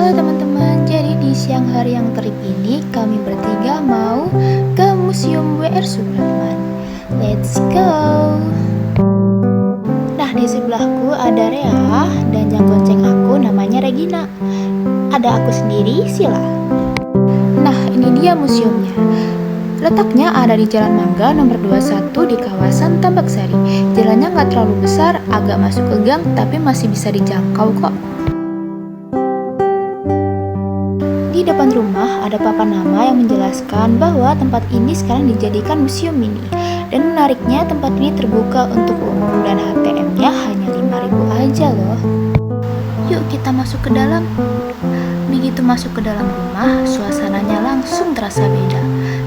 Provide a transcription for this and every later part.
Halo teman-teman, jadi di siang hari yang terik ini kami bertiga mau ke Museum W.R. Supratman. Let's go! Nah, di sebelahku ada Rea dan yang gonceng aku namanya Regina. Ada aku sendiri, Sila. Nah, ini dia museumnya. Letaknya ada di Jalan Mangga nomor 21 di kawasan Tambak Sari. Jalannya nggak terlalu besar, agak masuk ke gang, tapi masih bisa dijangkau kok. Di depan rumah ada papan nama yang menjelaskan bahwa tempat ini sekarang dijadikan museum mini. Dan menariknya tempat ini terbuka untuk umum dan HTM-nya hanya 5.000 aja loh. Yuk kita masuk ke dalam. Begitu masuk ke dalam rumah, suasananya langsung terasa beda.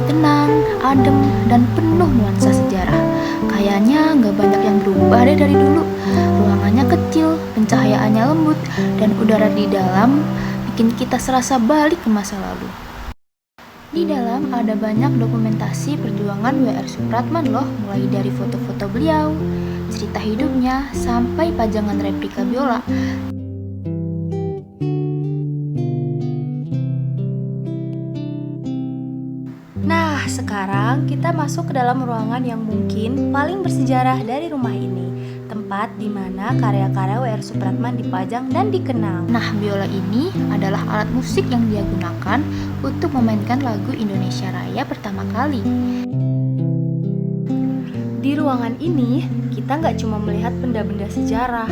Tenang, adem, dan penuh nuansa sejarah. Kayaknya nggak banyak yang berubah deh dari dulu. Ruangannya kecil, pencahayaannya lembut, dan udara di dalam bikin kita serasa balik ke masa lalu. Di dalam ada banyak dokumentasi perjuangan W.R. Supratman loh, mulai dari foto-foto beliau, cerita hidupnya, sampai pajangan replika biola. Nah, sekarang kita masuk ke dalam ruangan yang mungkin paling bersejarah dari rumah ini. Tempat di mana karya-karya W.R. Supratman dipajang dan dikenang. Nah, biola ini adalah alat musik yang dia gunakan untuk memainkan lagu Indonesia Raya pertama kali. Di ruangan ini, kita nggak cuma melihat benda-benda sejarah.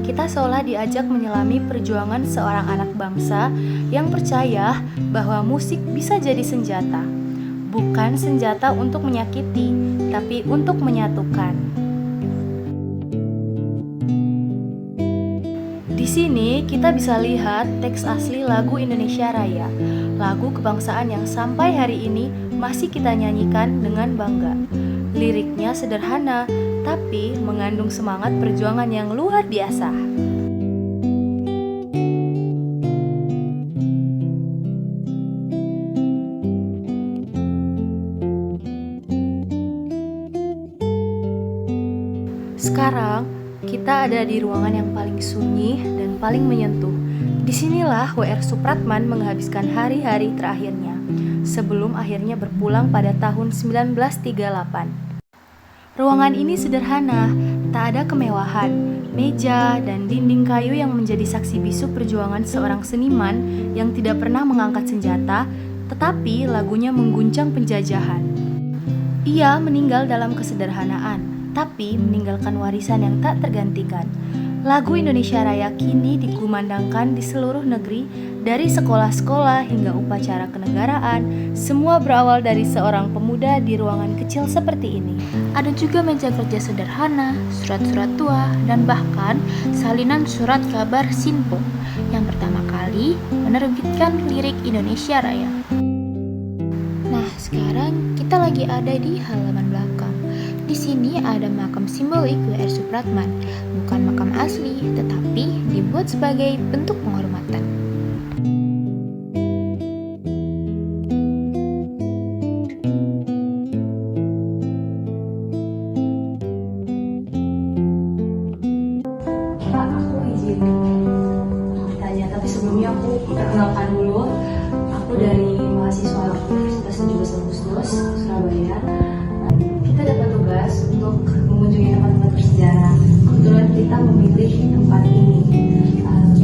Kita seolah diajak menyelami perjuangan seorang anak bangsa yang percaya bahwa musik bisa jadi senjata. Bukan senjata untuk menyakiti, tapi untuk menyatukan. Di sini kita bisa lihat teks asli lagu Indonesia Raya, lagu kebangsaan yang sampai hari ini masih kita nyanyikan dengan bangga. Liriknya sederhana, tapi mengandung semangat perjuangan yang luar biasa. Sekarang kita ada di ruangan yang paling sunyi dan paling menyentuh. Disinilah W.R. Supratman menghabiskan hari-hari terakhirnya, sebelum akhirnya berpulang pada tahun 1938. Ruangan ini sederhana, tak ada kemewahan, meja dan dinding kayu yang menjadi saksi bisu perjuangan seorang seniman yang tidak pernah mengangkat senjata, tetapi lagunya mengguncang penjajahan. Ia meninggal dalam kesederhanaan, tapi meninggalkan warisan yang tak tergantikan. Lagu Indonesia Raya kini dikumandangkan di seluruh negeri, dari sekolah-sekolah hingga upacara kenegaraan. Semua berawal dari seorang pemuda di ruangan kecil seperti ini. Ada juga meja kerja sederhana, surat-surat tua, dan bahkan salinan surat kabar Sinpo yang pertama kali menerbitkan lirik Indonesia Raya. Nah, sekarang kita lagi ada di halaman belakang. Di sini ada makam simbolik W.R. Supratman, bukan makam asli, tetapi dibuat sebagai bentuk penghormatan. Pak, aku izin bertanya, tapi sebelumnya aku perkenalkan dulu. Aku dari mahasiswa Universitas 17 Agustus, Surabaya. Kita dapat tugas untuk mengunjungi tempat-tempat bersejarah. Kebetulan kita memilih tempat ini.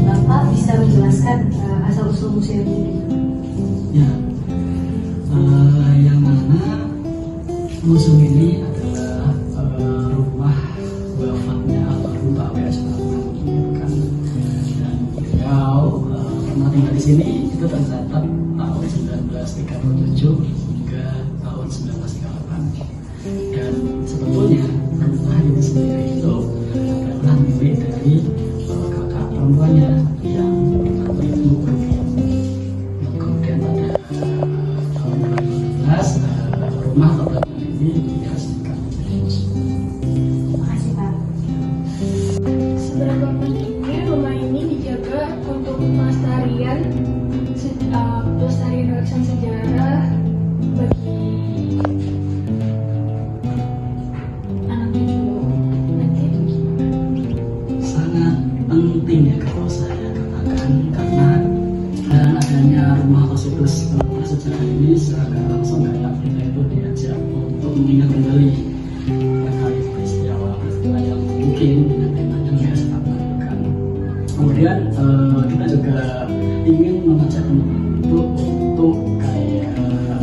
Bapak bisa menjelaskan asal-usul museum ini? Ya, yang mana museum ini adalah rumah wafatnya almarhum Pak W.R. Supratman, kan? Dan beliau pernah tinggal di sini itu tercatat tahun 1937 hingga tahun 1938. Dan sebetulnya rumah ini sendiri itu adalah milik dari kakak perempuannya yang bernama Ibu Rupi. Kemudian pada tahun 2012 rumah atau bangunan ini diresmikan menjadi museum. Terima kasih, Pak. Seberapa pentingnya rumah ini dijaga untuk pelestarian untuk mengingat kembali terkait peristiwa yang mungkin dengan temanya WR Supratman kan. Kemudian kita juga ingin mengajak teman-teman untuk kayak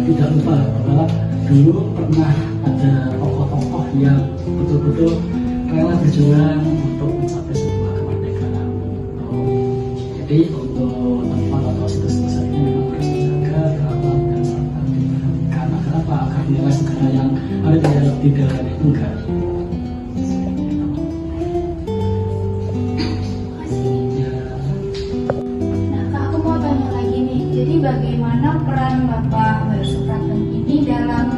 tidak lupa bahwa dulu pernah ada tokoh-tokoh yang betul-betul rela berjuang untuk mencapai sebuah kemerdekaan. Jadi untuk tempat atau situs-situs ini memang harus dijaga, terawat dan serta diperhatikan. Agar apa? Agar nilai sejarah yang ada di dalam itu enggak. Nah, Kak, aku mau tanya lagi nih. Jadi bagaimana peran Bapak WR Supratman ini dalam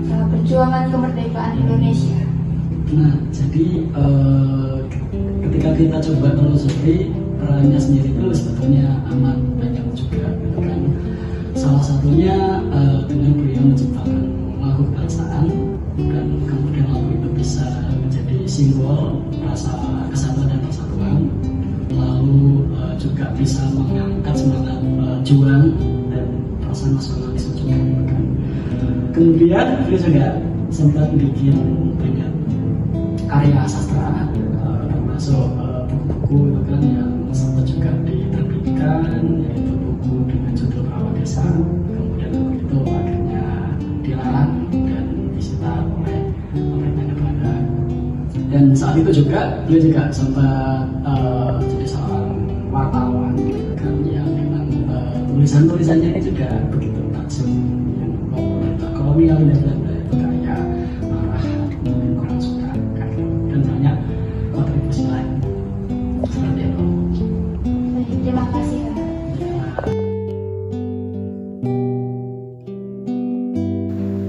perjuangan kemerdekaan Indonesia? Nah, jadi ketika kita coba menelusuri perannya sendiri itu sebetulnya amat banyak juga, gitu kan. Salah satunya dengan beliau menciptakan lagu kebangsaan dan kemudian lagu itu bisa menjadi simbol rasa kesatuan dan persatuan, lalu juga bisa mengangkat semangat juang dan rasa nasionalisme juga, gitu kan. Kemudian beliau juga sempat bikin banyak karya sastra, termasuk buku-buku itu kan yang sempat juga diterbitkan, yaitu buku dengan judul Perawat Desa. Kemudian buku itu akhirnya dilarang dan disita oleh pemerintah Belanda. Dan saat itu juga beliau juga sempat jadi seorang wartawan, gitu kan, yang memang tulisan-tulisannya ini juga begitu tajam, yang membuat kolonial dan Belanda itu kayak marah, mungkin kurang suka dan banyak kontribusi lain seperti itu. Baik, terima kasih, Kak.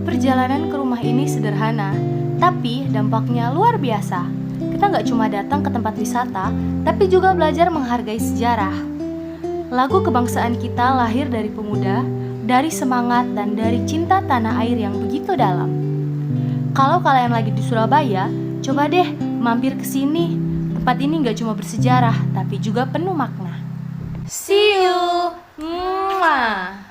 Perjalanan ke rumah ini sederhana, tapi dampaknya luar biasa. Kita nggak cuma datang ke tempat wisata, tapi juga belajar menghargai sejarah. Lagu kebangsaan kita lahir dari pemuda, dari semangat dan dari cinta tanah air yang begitu dalam. Kalau kalian lagi di Surabaya, coba deh mampir ke sini. Tempat ini nggak cuma bersejarah, tapi juga penuh makna. See you. Mwah.